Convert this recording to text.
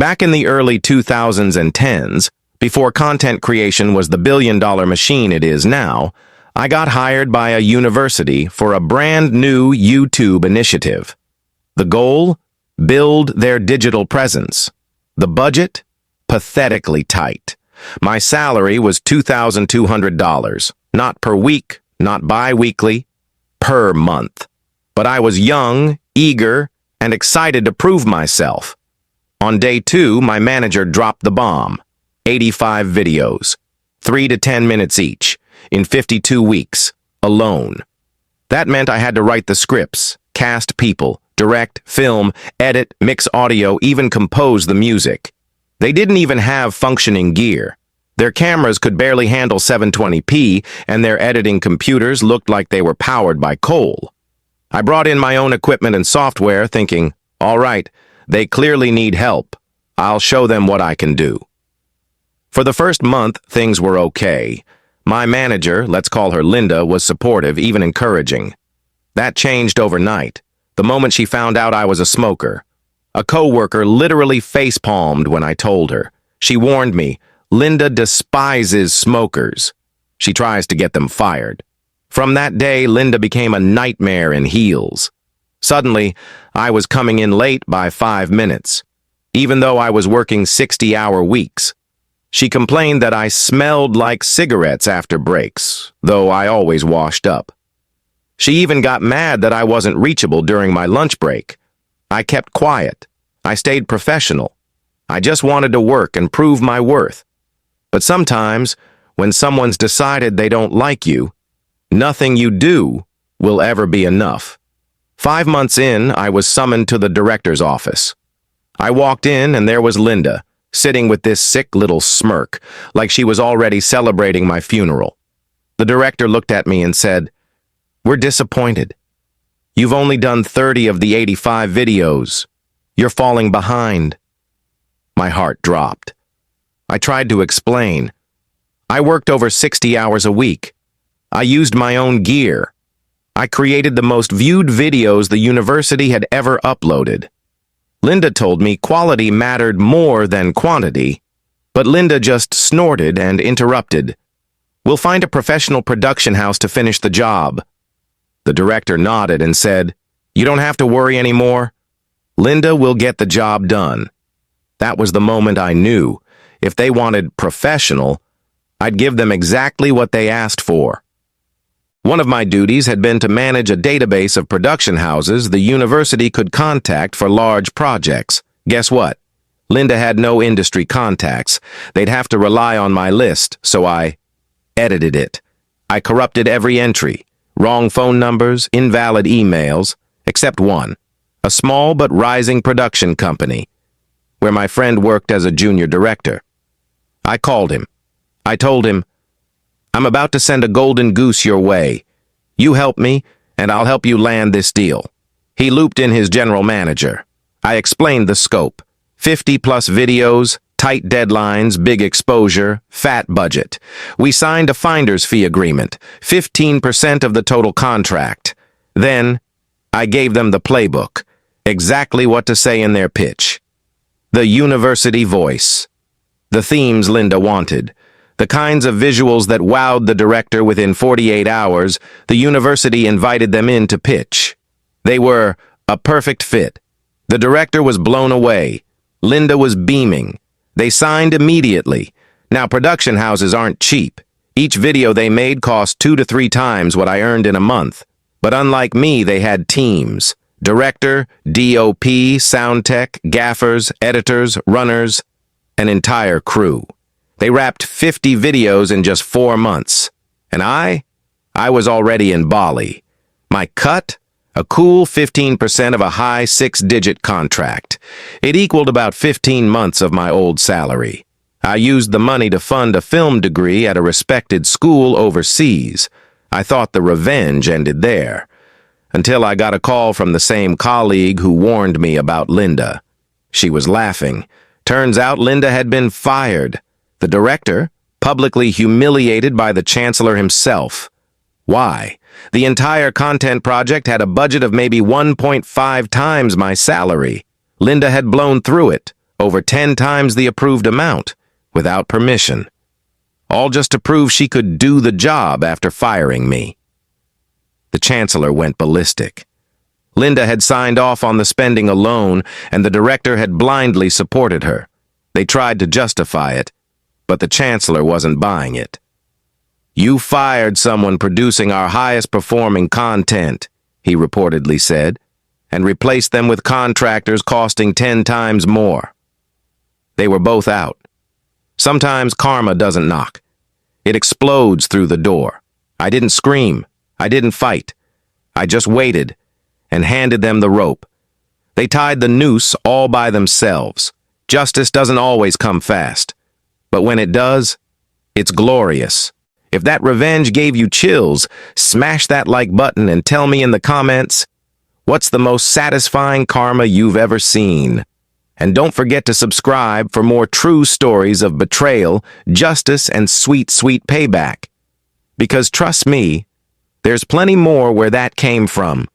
Back in the early 2000s and 10s, before content creation was the billion-dollar machine it is now, I got hired by a university for a brand new YouTube initiative. The goal? Build their digital presence. The budget? Pathetically tight. My salary was $2,200, not per week, not bi-weekly, per month. But I was young, eager, and excited to prove myself. On day 2, my manager dropped the bomb. 85 videos, 3 to 10 minutes each, in 52 weeks, alone. That meant I had to write the scripts, cast people, direct, film, edit, mix audio, even compose the music. They didn't even have functioning gear. Their cameras could barely handle 720p, and their editing computers looked like they were powered by coal. I brought in my own equipment and software, thinking, all right, they clearly need help. I'll show them what I can do. For the first month, things were okay. My manager, let's call her Linda, was supportive, even encouraging. That changed overnight, the moment she found out I was a smoker. A coworker literally facepalmed when I told her. She warned me, Linda despises smokers. She tries to get them fired. From that day, Linda became a nightmare in heels. Suddenly, I was coming in late by 5 minutes, even though I was working 60-hour weeks. She complained that I smelled like cigarettes after breaks, though I always washed up. She even got mad that I wasn't reachable during my lunch break. I kept quiet. I stayed professional. I just wanted to work and prove my worth. But sometimes, when someone's decided they don't like you, nothing you do will ever be enough. 5 months in, I was summoned to the director's office. I walked in and there was Linda, sitting with this sick little smirk, like she was already celebrating my funeral. The director looked at me and said, "We're disappointed. You've only done 30 of the 85 videos. You're falling behind." My heart dropped. I tried to explain. I worked over 60 hours a week. I used my own gear. I created the most viewed videos the university had ever uploaded. Linda told me quality mattered more than quantity, but Linda just snorted and interrupted. "We'll find a professional production house to finish the job." The director nodded and said, "You don't have to worry anymore. Linda will get the job done." That was the moment I knew. If they wanted professional, I'd give them exactly what they asked for. One of my duties had been to manage a database of production houses the university could contact for large projects. Guess what? Linda had no industry contacts. They'd have to rely on my list, so I edited it. I corrupted every entry. Wrong phone numbers, invalid emails, except one. A small but rising production company, where my friend worked as a junior director. I called him. I told him, "I'm about to send a golden goose your way. You help me, and I'll help you land this deal." He looped in his general manager. I explained the scope. 50-plus videos, tight deadlines, big exposure, fat budget. We signed a finder's fee agreement, 15% of the total contract. Then, I gave them the playbook, exactly what to say in their pitch. The university voice. The themes Linda wanted. The kinds of visuals that wowed the director within 48 hours, the university invited them in to pitch. They were a perfect fit. The director was blown away. Linda was beaming. They signed immediately. Now, production houses aren't cheap. Each video they made cost 2 to 3 times what I earned in a month. But unlike me, they had teams. Director, DOP, sound tech, gaffers, editors, runners, an entire crew. They wrapped 50 videos in just 4 months. And I was already in Bali. My cut? A cool 15% of a high 6-digit contract. It equaled about 15 months of my old salary. I used the money to fund a film degree at a respected school overseas. I thought the revenge ended there. Until I got a call from the same colleague who warned me about Linda. She was laughing. Turns out Linda had been fired. The director, publicly humiliated by the chancellor himself. Why? The entire content project had a budget of maybe 1.5 times my salary. Linda had blown through it, over 10 times the approved amount, without permission. All just to prove she could do the job after firing me. The chancellor went ballistic. Linda had signed off on the spending alone, and the director had blindly supported her. They tried to justify it, but the chancellor wasn't buying it. "You fired someone producing our highest performing content," he reportedly said, "and replaced them with contractors costing 10 times more." They were both out. Sometimes karma doesn't knock. It explodes through the door. I didn't scream. I didn't fight. I just waited and handed them the rope. They tied the noose all by themselves. Justice doesn't always come fast, but when it does, it's glorious. If that revenge gave you chills, smash that like button and tell me in the comments, what's the most satisfying karma you've ever seen? And don't forget to subscribe for more true stories of betrayal, justice, and sweet, sweet payback. Because trust me, there's plenty more where that came from.